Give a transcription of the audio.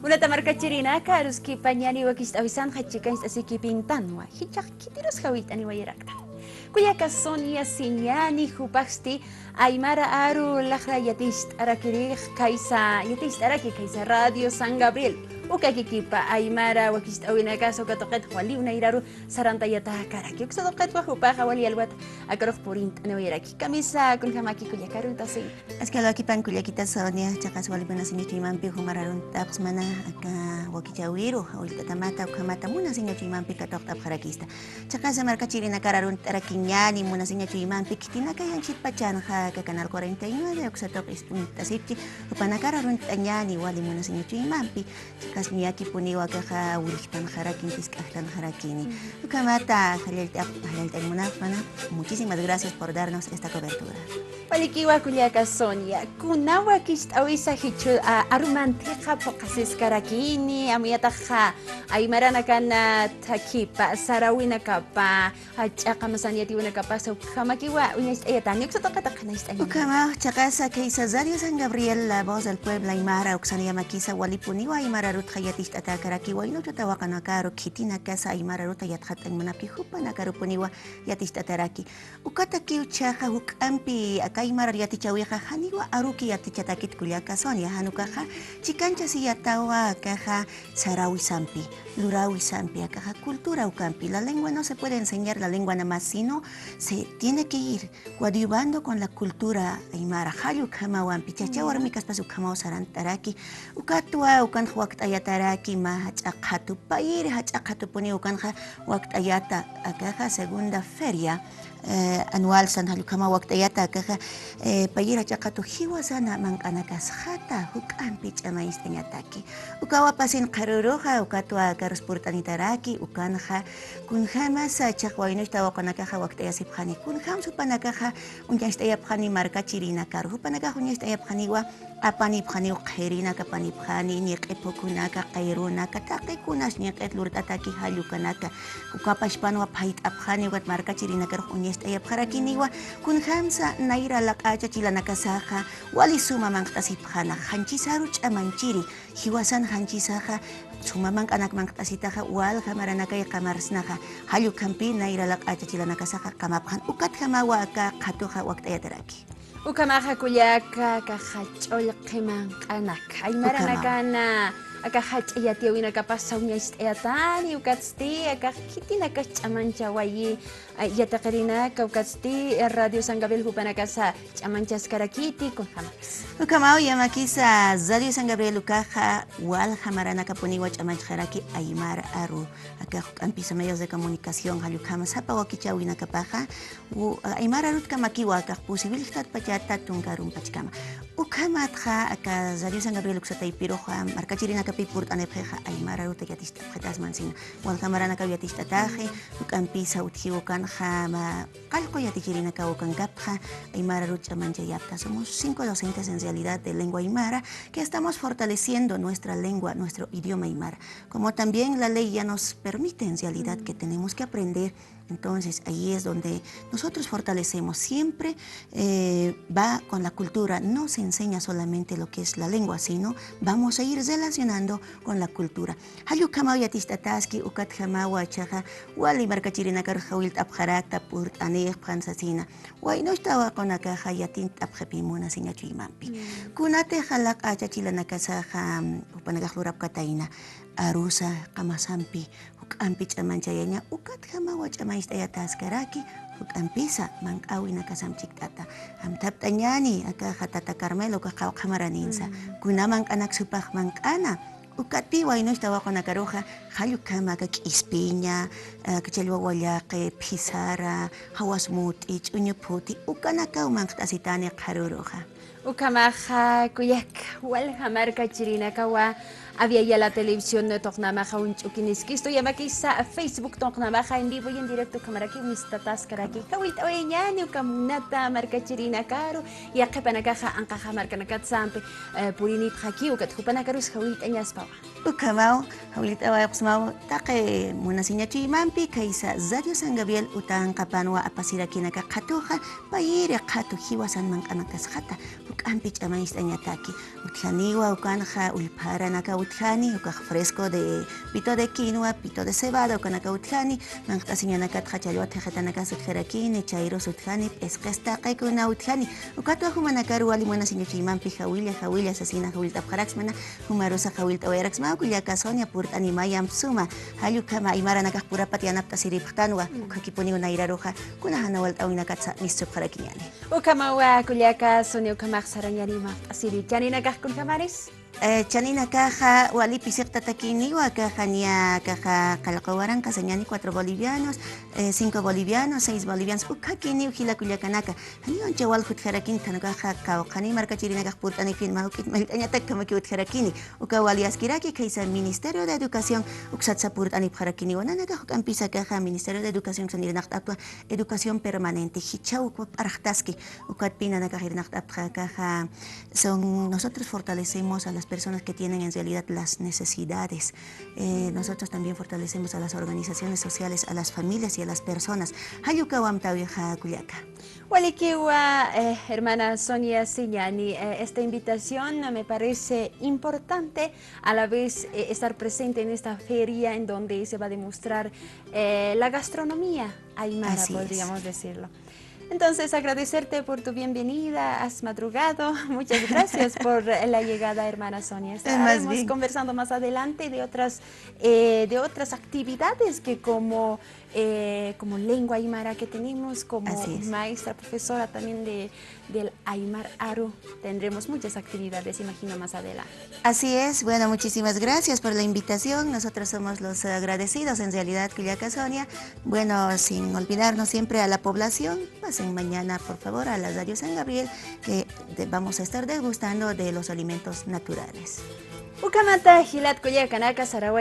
Una tamarkachirina karus ki pañani wakis avisan hachikan asiki pintanwa. Hichak kitiros hawit ani wayirakta. Kuyaka Sonia Siñani Jupaxti Aymara Aru Lajra Yatist Arakirij Kaisa Yatist Araki Kaisa Radio San Gabriel Ukakikipa Aymara Wakist Awinakaso Katoket Wali Unairaru Sarantayata Karaki Uxadoket Wahupaja Wali Alwat Akarok Purint Anawiraki Kamisa Kunhamaki Kuyakaru Tasi. Es que lo aquí pan Kuyakita Sonia Chakas Wali Manasinichimampi Humararun Tapsmana Aka Wakichawiru Awilta Tamata Ukamata Muna Sinachimampi Katok Tapharakista Chakasa Markachirina Kararun Tarakiñani Muna Sinachimampi Kitina Kayan Chipachanja Canal 49 Oxatok Tasipchi Upanakararun Tañani Wali Muna Sinachimampi Kasmiyaki puniwa kaha Wilpan Harakin Tiskahtan Harakini. Ukamata Halel Munafana, muchísimas gracias por darnos esta cobertura. Palikiwa Kuyaka Sonia, Kunawa Kist Awisa Hichu Arumanteja Pokasis Karakini, Amiataja, Aymarana Kana Takipa, Sarawina Kapa, Chakamasaniati Unakapa, so Kamakiwa, Unis Etanix Tokatakanista. Ukama, Chakasa, Keisazario San Gabriel, la voz del pueblo Aymara, Oxania Makisa, Walipuniwa, Aymara Rut Hayatist Atakaraki, y no Tawakanakaro, Kitina Casa, Aymara Ruta Yathat and Munapihupa, Nakarupuniwa, Yatist Ataraki. Ukataki Uchaha, Ukampi, Aymara Yatichawiha, Haniwa, Aruki Yatichatakit Kuliaka Sonia, Hanukaha, Chicancha Siyatawa, Caja, Sarawi Sampi, Lurawi Sampi, Caja, Cultura Ukampi. La lengua no se puede enseñar la lengua nada más, sino se tiene que ir coadyuvando con la cultura Aymara. Hayu Kamawampi, Chachawarmikas Pasukamo Sarantaraki, Ukatua, Ukan Huactayataraki, Mahachakatu, Pair, Hachakatupuni, Ukanja, Huactayata, Akaja, segunda feria. Anual San Halukama Waktayata Kaja Payira Chakatu Hiwasana Mankanakas Hata Hukampi Chamaistanyataki Ukawa Pasin Karuroja Ukatua Karuspurtanitaraki Ukanja Kunjamas Chakwainista Wakanakaja Waktayasipani Kunjam Supanakaja Unyastayapani Markachirina Karu Hupanaka Unyastayapaniwa Apani Pani Ukherina Kapani Pani Nikepokunaka Kairunaka Takekunas Niketlurtataki Halukanaka Ukapashpanwa Pait Apani Wat Markachirina Karu Parakiniwa kun hamsa naira lakacha chila nakasaja wali suma mangtasipjana hanchisaru chamanchiri hiwasan hanchisaja suma mang anak mangtasitaja wal kamaranaka kamarsnaja halu kampi naira lakacha chila nakasaja kamapjan ukat kamawa ka katuja waktayataraki Ukamaja Kuyaka Kahachol Keman Anak Aymaranakana Akahach Yatiwina Kapasa Eatani Ukatsti Akahitina Kachamancha Wayi Yatakarina Kaukatsti Radio San Gabriel Hupanakasa Chamanchas Karakiti con Hamas. Ukamao Yamakisa Radio San Gabriel Ukaja Wal Hamaranaka Puniwa Chamancharaki Aymar Aru Akampisa medios de comunicación Halukamas Hapawakichawina Kapaja Aymar Arut Kamakiwa posibilidad Pachata Tungarum Pachkama Ukamatja Aka Radio San Gabriel Uxatay Piroja Markachirina Kapipurt Anepeja Aymar Arut Yatista Pretas Mansina Wal Hamaranaka Yatista Taje Ukampisa Uthiukan Jama Calco Yatichirina Kaukan Gapja Aymar Arut Chamancha Yapta. Somos 5 docentes en realidad de lengua aymara que estamos fortaleciendo nuestra lengua, nuestro idioma aymara. Como también la ley ya nos permite en realidad que tenemos que aprender. Entonces ahí es donde nosotros fortalecemos. Siempre va con la cultura, no se enseña solamente lo que es la lengua, sino vamos a ir relacionando con la cultura. Hayukamaw yatistataski ukat hamawa chaja wali markachirina karjawil tapjarakta purt anej pransasina. Wai no estaba con la caja yatin tapjepimuna siñachuimampi. Kunate halak achachila nakasaja upanagajlurap kataina. Arusa kamasampi Ampi chamanchayanya ukat hamawa chamaistayataaskaraki ampisa mankawina kasamchiktata amtaptañani akaja tata Carmelo kakawqamaraninsa kunaman anak supaj mankana ukatiwa inoshtawa konakaroja halukama kak'ispiña kachalwa wallaqe phisara hawasmuti ch'uñuputi ukanakaw manqtasitani qaruroja Ukamaja Kuyak Walja Marca Chirinakawa había ya la televisión de Toknamaja un chukiniskisto yamakisa Facebook Toknamaja en vivo y en directo kamaraki mistatas karaki kawit oyeñani ukamunata Marca Chirinakaru y akapanakaja ankaja marca nakatsampe purini phaki ukat hupanakaru kawit anyaspawa Ukamao, ahorita vayaqsmao, taqe munasiñachu imampi, kaisa Radio San Gabriel utan kapanwa apasira kinaka qatuqa, payiri qatu hiwasan manqanakasqata, ukampi ch'amañistañataki, utjaniwa ukanja ulpara naka utjani, ukaj fresco de pito de quinoa, pito de cebada, ukanaka utjani, manqtasiñanaka tqachalwa tejetanaka sutjerakini, chayro sutjani, pesquesta qaykuna utjani, ukatu humanakaru wali munasiñachu imampi jawilla asesina jawilta qaraxmana, humarusa jawilta wayraxmao, kuyaka Sonia purtani mayam suma hayu kama aymara nakaj purapat yanapta siripqtanwa ukakipuni unairaruja kunahana walt'awinakatsa nisupqarakiñani Ukamawa kuyaka Sonia ukamaq sarañanima asiri chani nakaj kun kamaris. Chanina caja walipi cierta taquiniwa caja nia caja calcahuaran casañani 4 bolivianos 5 bolivianos 6 bolivianos ukakini ujila kuyakanaka hani onche wal hutjarakin tanakaja kawqani marca chirina kaj purtani firma ukit maltañata kamaki hutjarakini ukawali askiraki kaisa Ministerio de Educación uksatsa purtani pjarakini wananaka hukampisa caja Ministerio de Educación sanirnaqtaptua educación permanente hichau arjtaski ukatpina nakajirnaqtapja caja son nosotros fortalecemos a las personas que tienen en realidad las necesidades. Nosotros también fortalecemos a las organizaciones sociales, a las familias y a las personas. Hayukawam tawija kuyaka. Walikiwa, hermana Sonia Siñani, esta invitación me parece importante a la vez estar presente en esta feria en donde se va a demostrar la gastronomía aymara, podríamos decirlo. Entonces, agradecerte por tu bienvenida, has madrugado. Muchas gracias por la llegada, hermana Sonia. Estaremos conversando más adelante de otras actividades que como lengua aymara que tenemos, como maestra, profesora también del Aymar Aru. Tendremos muchas actividades, imagino, más adelante. Así es. Bueno, muchísimas gracias por la invitación. Nosotros somos los agradecidos, en realidad, Kuyaka Sonia. Bueno, sin olvidarnos siempre a la población, pasen mañana, por favor, a la Radio San Gabriel, que vamos a estar degustando de los alimentos naturales. Ukamata, Hilat Kuyaka Naka, Saraway.